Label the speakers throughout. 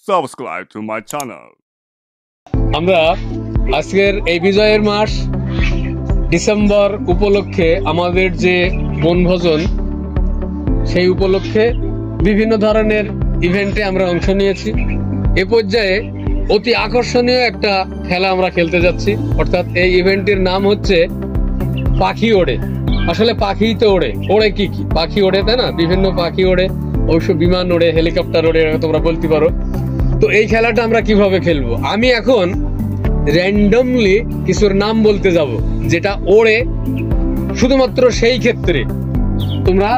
Speaker 1: subscribe to my channel.
Speaker 2: আমরা আজকের এই বিজয়ের মাস ডিসেম্বর উপলক্ষে আমাদের যে বনভোজন সেই উপলক্ষে বিভিন্ন ধরনের ইভেন্টে আমরা অংশ নিয়েছি। এ পর্যায়ে অতি আকর্ষণীয় একটা খেলা আমরা খেলতে যাচ্ছি, অর্থাৎ এই ইভেন্টের নাম হচ্ছে পাখি ওড়ে। আসলে পাখি তো ওড়ে, ওড়ে কি কি পাখি ওড়ে, তাই না? বিভিন্ন পাখি ওড়ে, অবশ্য বিমান ওড়ে, হেলিকপ্টার ওড়ে, তোমরা বলতে পারো। তো এই খেলাটা আমরা কিভাবে খেলবো? আমি এখন র্যান্ডমলি কিছুর নাম বলতে যাব যেটা ওড়ে, শুধুমাত্র সেই ক্ষেত্রে তোমরা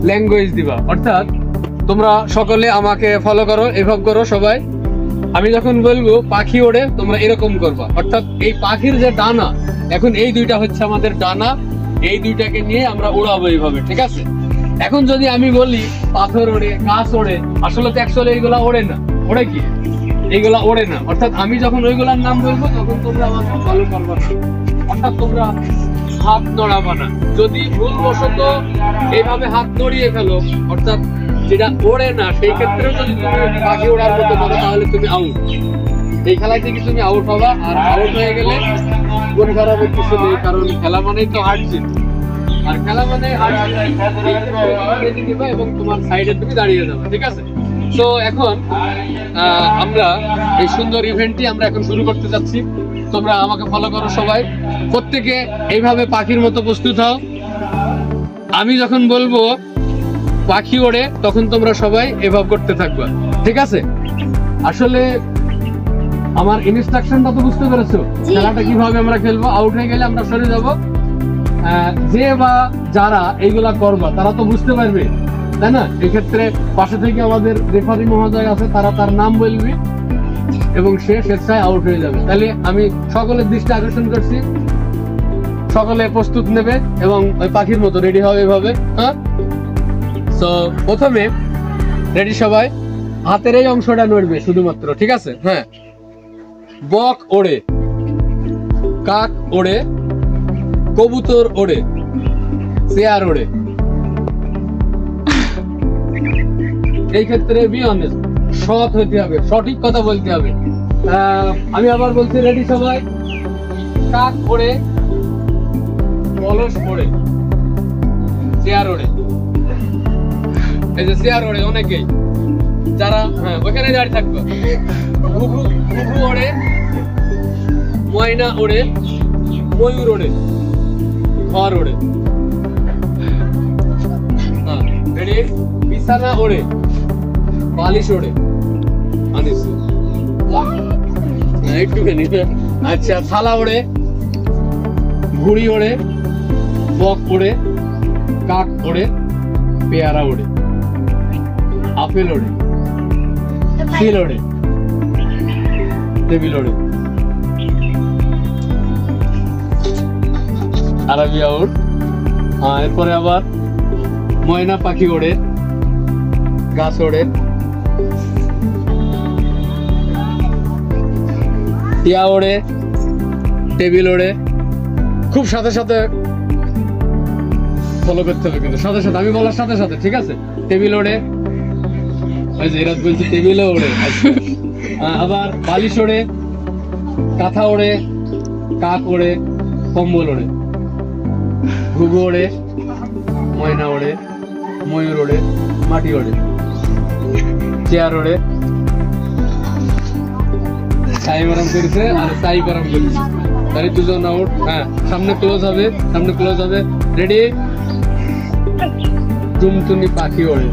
Speaker 2: ল্যাঙ্গুয়েজ দিবা। অর্থাৎ তোমরা সকলে আমাকে ফলো করো, এভাবে করো সবাই। আমি যখন বলবো পাখি ওড়ে, তোমরা এরকম করবা। অর্থাৎ এই পাখির যে ডানা, এখন এই দুইটা হচ্ছে আমাদের ডানা, এই দুইটাকে নিয়ে আমরা উড়াবো এইভাবে, ঠিক আছে? এখন যদি আমি বলি পাথর ওড়ে, গাছ ওড়ে, আসলে তো অ্যাকচুয়ালি এইগুলা ওড়ে না। ওড়ে কি? এইগুলা ওড়ে না। অর্থাৎ আমি যখন ওইগুলার নাম বলবো তখন তোমরা আমাকে ফলো করবা না, অর্থাৎ তোমরা হাত নড়াবা না। যদি ভুলবশত এইভাবে হাত নড়িয়ে ফেলো, অর্থাৎ যেটা ওড়ে না, সেই ক্ষেত্রে যদি তুমি পাখি ওড়ার মতো করো তাহলে তুমি আউট। এই খেলায় থেকে তুমি আউট হবা, আর আউট হয়ে গেলে মন খারাপের কিছু নেই, কারণ খেলা মানেই তো হার জিত। আর খেলা মানে হার জিত দিবা এবং তোমার সাইডে তুমি দাঁড়িয়ে যাবে, ঠিক আছে? তো এখন আমরা এই সুন্দর ইভেন্টটি আমরা এখন শুরু করতে যাচ্ছি। তোমরা আমাকে ফলো করো সবাই, প্রত্যেকে এইভাবে পাখির মতো প্রস্তুত হও। আমি যখন বলবো পাখি ওড়ে, তখন তোমরা সবাই এভাবে করতে থাকবা, ঠিক আছে? আসলে আমার ইনস্ট্রাকশনটা তো বুঝতে পেরেছো, খেলাটা কিভাবে আমরা খেলবো। আউট হয়ে গেলে আমরা সরে যাব। যে বা যারা এইগুলা করবা তারা তো বুঝতে পারবে, তাই না? এক্ষেত্রে পাশে থেকে আমাদের রেফারি মহোদয় আছে, তারা তার নাম বলবে এবং সে স্বেচ্ছায় আউট হয়ে যাবে। তাহলে আমি সকলের দৃষ্টি আকর্ষণ করছি, সকলে প্রস্তুত নেবে এবং ওই পাখির মতো রেডি হবে এভাবে। হ্যাঁ, তো প্রথমে রেডি সবাই, হাতের এই অংশটা নড়বে শুধুমাত্র, ঠিক আছে? হ্যাঁ, বক ওড়ে, কাক ওড়ে, কবুতর ওড়ে, চেয়ার ওড়ে। এই ক্ষেত্রে বি অনেস্ট, সৎ হতে হবে, সঠিক কথা বলতে হবে। আমি আবার বলছি, রেডি সবাই? কাক ওড়ে, কলস ওড়ে, চেয়ার ওড়ে। এই যে চেয়ার ওড়ে অনেকেই, যারা হ্যাঁ ওখানে দাঁড়িয়ে থাকবে। ঘুঘু ওড়ে, ময়না ওড়ে, ময়ূর ওড়ে, ঘর ওড়ে। হ্যাঁ, রেডি? বিছানা ওড়ে, বালিশ ওড়ে, একটুখানি। আচ্ছা, থালা ওড়ে, ঘুড়ি ওড়ে, বক ওড়ে, কাক ওড়ে, পেয়ারা ওড়ে, আপেল ওড়ে, শিল ওড়ে, টেবিল ওড়ে, আরবি আউট। হ্যাঁ, এরপরে আবার ময়না পাখি ওড়ে, গাছ ওড়ে, টিয়া ওড়ে, টেবিল ওড়ে। খুব সাথে সাথে ফলো করতে হবে কিন্তু, সাথে সাথে আমি বলার সাথে সাথে, ঠিক আছে? টেবিল ওড়ে, ওই যে এরা বলছে টেবিলও ওড়ে। আবার বালিশ ওড়ে, কাঁথা ওড়ে, কাক ওড়ে, কম্বল ওড়ে, ঘুঘু ওড়ে, ময়না ওড়ে, ময়ূর ওড়ে, মাটি ওড়ে, চেয়ার ওড়ে। সাই গরম করেছে আর সাই গরম করেছে, তাহলে দুজন আউট। হ্যাঁ, সামনে ক্লোজ হবে, সামনে ক্লোজ হবে। রেডি? টুনটুনি পাখি ওড়ে,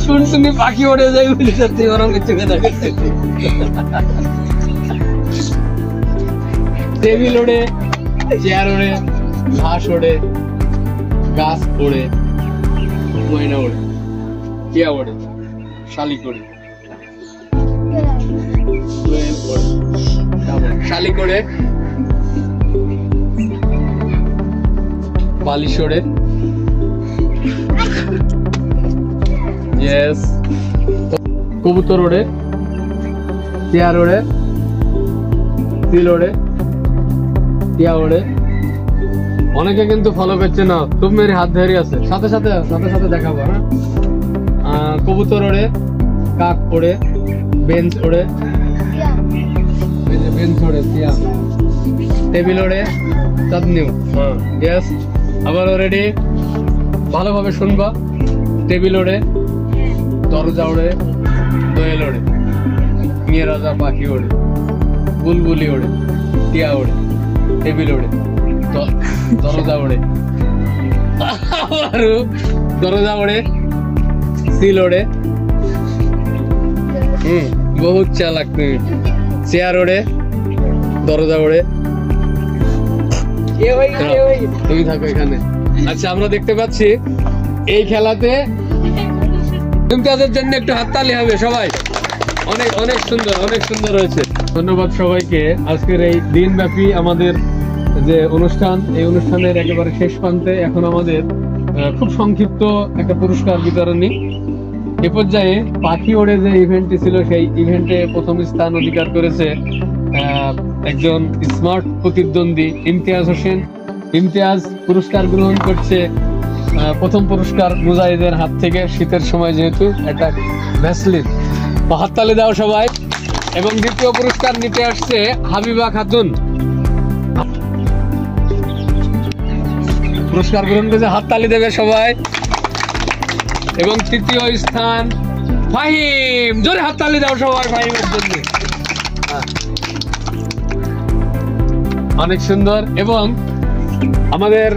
Speaker 2: টুনটুনি পাখি ওড়ে যায় বলে সত্যি গরম কিছু কথা করতে। টেবিল ওড়ে, চেয়ার ওড়ে, ঘাস ওড়ে, গাছ ওড়ে, ময়না ওড়ে, টিয়া ওড়ে, শালিক ওড়ে, শালিক ওড়ে, বালিশ ওড়ে, ইয়েস, কবুতর ওড়ে, চেয়ার ওড়ে, তিল ওড়ে, টিয়া ওড়ে। অনেকে কিন্তু ফলো করছে না, তুমি মেরে হাত ধরে আছে, সাথে সাথে দেখাবো। হ্যাঁ, কবুতর ওড়ে, কাক ওড়ে, বেঞ্চ ওড়ে, এই যে বেঞ্চ ওড়ে, টেবিল ওড়ে, চাঁদনিও। ইয়েস, আবার রেডি, ভালোভাবে শুনবা। টেবিল ওড়ে, দরজা ওড়ে, দোয়েল ওড়ে, মেয়ে রাজা পাখি ওড়ে, বুলবুলি ওড়ে, টিয়া ওড়ে, টেবিল ওড়ে, দরজা ওড়ে, আবারও দরজা ওড়ে, সিল ওড়ে। বহুত চালাক তুমি। চেয়ার ওড়ে, দরজা ওড়ে। তুমি থাকো এখানে। আচ্ছা, আমরা দেখতে পাচ্ছি এই খেলাতে ইমতিয়াজের জন্য একটু হাততালি হবে সবাই। অনেক অনেক সুন্দর, অনেক সুন্দর হয়েছে। ধন্যবাদ সবাইকে। আজকের এই দিনব্যাপী আমাদের যে অনুষ্ঠান, এই অনুষ্ঠানের একেবারে শেষ প্রান্তে এখন আমাদের খুব সংক্ষিপ্ত একটা পুরস্কার বিতরণী। এ পর্যায়ে পাখি ওড়ে যে ইভেন্টটি ছিল, সেই ইভেন্টে প্রথম স্থান অধিকার করেছে একজন স্মার্ট প্রতিদ্বন্দ্বী ইমতিয়াজ হোসেন। ইমতিয়াজ পুরস্কার গ্রহণ করছে প্রথম পুরস্কার মুজাহিদের হাত থেকে, শীতের সময় যেহেতু, একটা ভ্যাসলিন। হাততালি দাও সবাই। এবং দ্বিতীয় পুরস্কার নিতে আসছে হাবিবা খাতুন, পুরস্কার গ্রহণ করেছে, হাততালি দেবে সবাই। এবং তৃতীয় স্থান ফাহিম, জোরে হাততালি দাও সবাই ফাহিমের জন্য। অনেক সুন্দর। এবং আমাদের